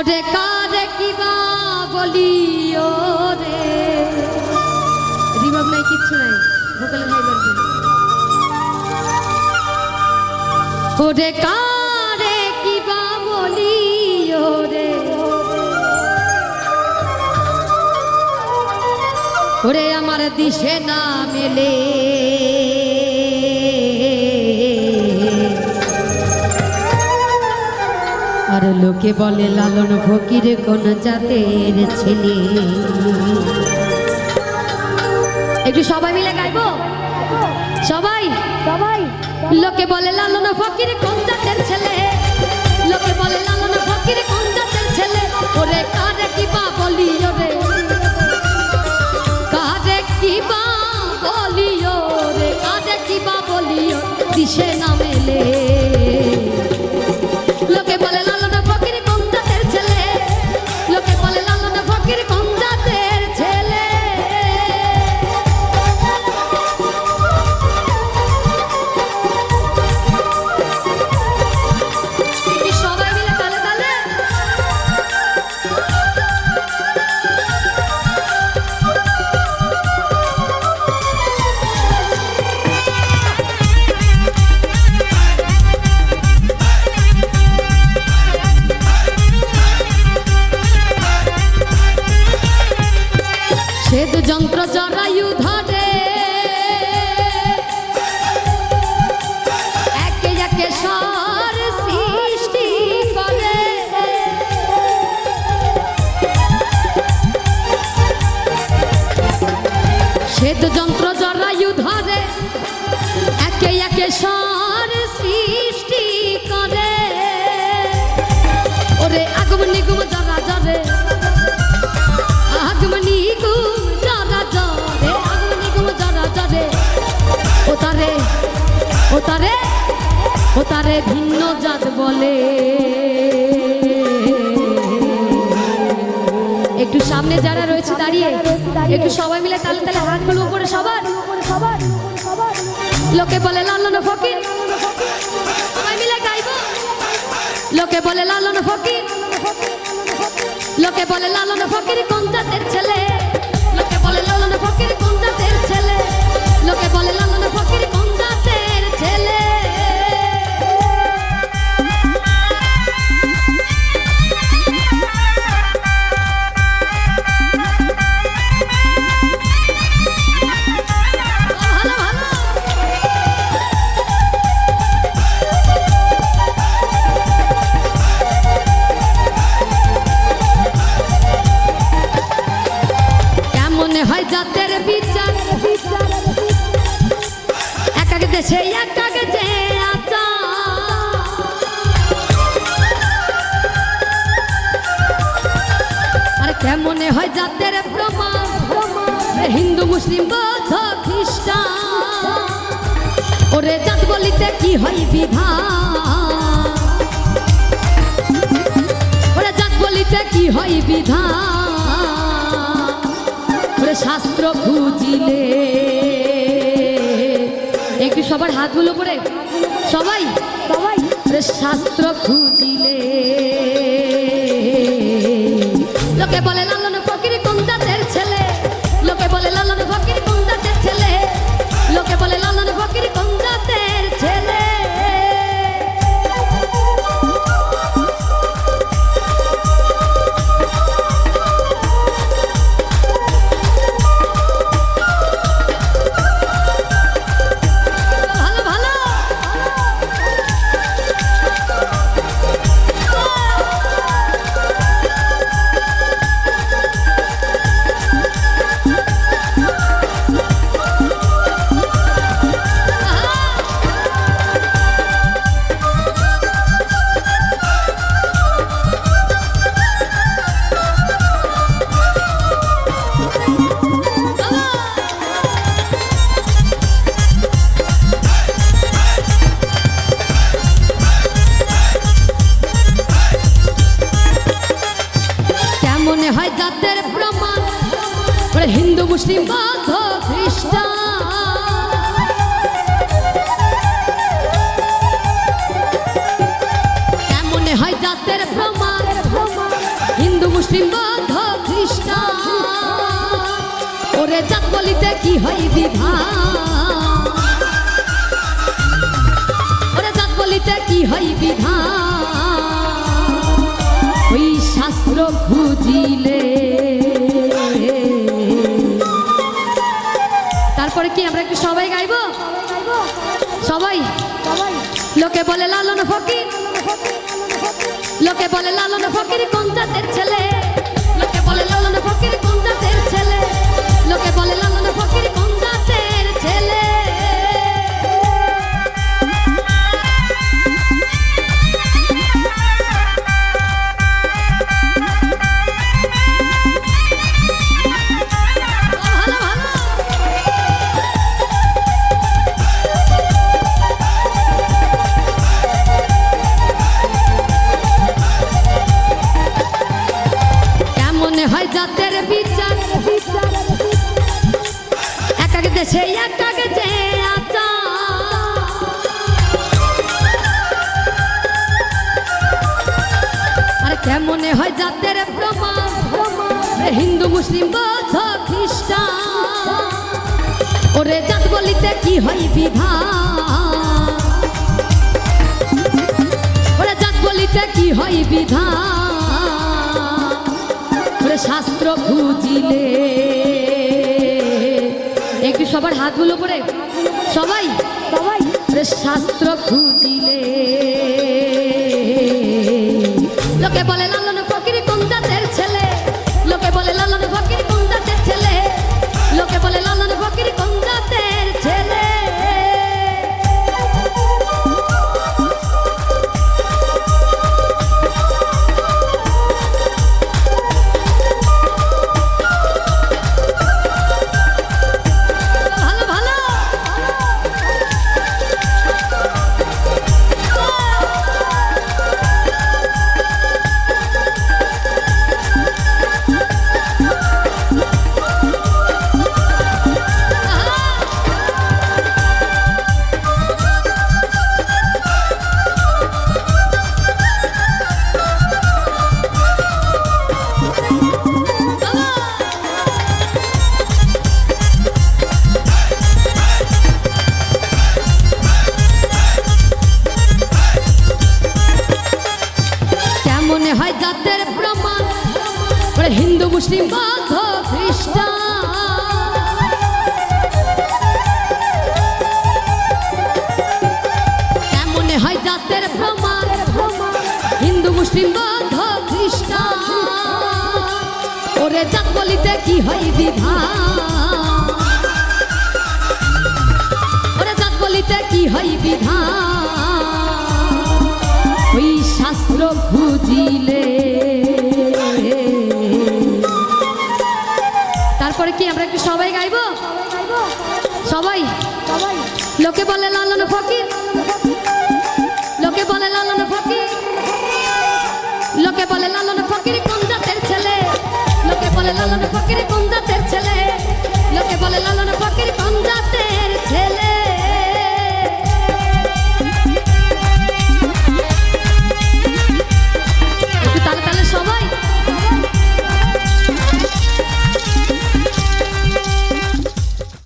ওরে কারে কিবা বলিও রে, রিভাব নাই, কিচ্ছু নাই, ভোকালের হাই বাড়বে। ওরে কারে কিবা বলিও রে, ওরে আমার দিশে না মেলে, আর লোকে বলে লালন ফকির কোন জাতের ছেলে। একটু সবাই মিলে গাইবো, সবাই সবাই। লোকে বলে লালন ফকির কোন জাতের ছেলে, লোকে বলে লালন ফকির কোন জাতের ছেলে। ওরে কারে কিবা বলিও রে, কারে কিবা বলিও রে, কারে কিবা বলিও দিশে না মেলে। লোকে বলে লালন ফকির কোন জাতের ছেলে, লোকে বলে লালন ফকির কোন জাতের ছেলে। সবাই মিলে তালে তালে সেতু যন্ত্র জরায়ু ধরে, একে একে সার সৃষ্টি করে। সেতু যন্ত্র জরায়ু ধরে, একে একে সার সৃষ্টি করে। ওরে আগম নিগম জরা জরে, আগমনি গুম জরা জরে, আগমনি গুম জরা জরে। ওতারে ওতারে ওতারে ভিন্ন জাত বলে। একটু সামনে যারা রয়েছে দাঁড়িয়ে, একটু সবাই মিলে তালে তালে হাতগুলো উপরে সবার। লোকে বলে লালন ফকির, সবাই মিলে গাইবো। লোকে বলে লালন ফকির, লোকে বলে লালন ফকির কোন জাতের ছেলে, লোকে বলে লালন ফকির কোন জাতের ছেলে, লোকে বলে লালন ফকির কোন জাতের ছেলে। ভালো ভালো। মনে হয় জাতের বিচার, এক এক দেশে এক এক যে আচার। আর কেমনে হয় জাতের প্রমাণ, হিন্দু মুসলিম বৌদ্ধ খ্রিস্টান। ওরে জাত বলিতে কি হয় বিধান, ওরে জাত বলিতে কি হয় বিধান। শাস্ত্র খুঁজিলে, একটু সবার হাতগুলো পড়ে সবাই সবাই। শাস্ত্র খুঁজিলে, লোকে বলে লালন ফকির কোন জাতের ছেলে, লোকে বলে লালন ফকির কোন জাতের ছেলে, লোকে বলে লালন ফকির কোন জাতের ছেলে। হিন্দু মুসলিম বৌদ্ধ খ্রিস্টান কেমনে হয় জাতের প্রমাণ মুসলিম বৌদ্ধ খ্রিস্টান ওরে জাত বলিতে কি হয় বিধান ওরে জাত বলিতে কি হয় বিধান ওই শাস্ত্র খুঁজিলে তারপরে কি আমরা একটু সবাই গাইবো সবাই লোকে বলে লালন ফকির লোকে বলে লালন ফকির কোন জাতের ছেলে লোকে বলে লালন ফকির কোন জাতের ছেলে লোকে বলে লালন ফকির কোন জাতের ছেলে হয় জাতের বিচার এক এক দেশে এক এক যে আরে কেমনে হয় জাতের প্রমাণ হিন্দু মুসলিম বৌদ্ধ খ্রিস্টান ওরে জাত বলিতে কি হয় বিধান ওরে জাত বলিতে কি হয় বিধান শাস্ত্র খুঁজিলে একটু সবার হাতগুলো করে সবাই শাস্ত্র খুঁজিলে লোকে বলে লালন ফকির কোন জাতের ছেলে লোকে বলে লালন ফকির কোন জাতের ছেলে লোকে বলে লালন ফকির কোন জাতের ছেলে হয় জাতের প্রমাণ হিন্দু মুসলিম বৌদ্ধ খ্রিস্টান কেমনে হয় জাতের প্রমাণ হিন্দু মুসলিম বৌদ্ধ খ্রিস্টান ওরে জাত বলিতে কি হয় বিধান ওরে জাত বলিতে কি হয় বিধান ওই শাস্ত্র খুঁজিলে তারপরে কি আমরা একটু সবাই গাইবো সবাই লোকে বলে লালন ফকির লোকে বলে লালন ফকির লোকে বলে লালন ফকির কোন জাতের ছেলে লোকে বলে লালন ফকির কোন জাতের ছেলে লোকে বলে লালন ফকির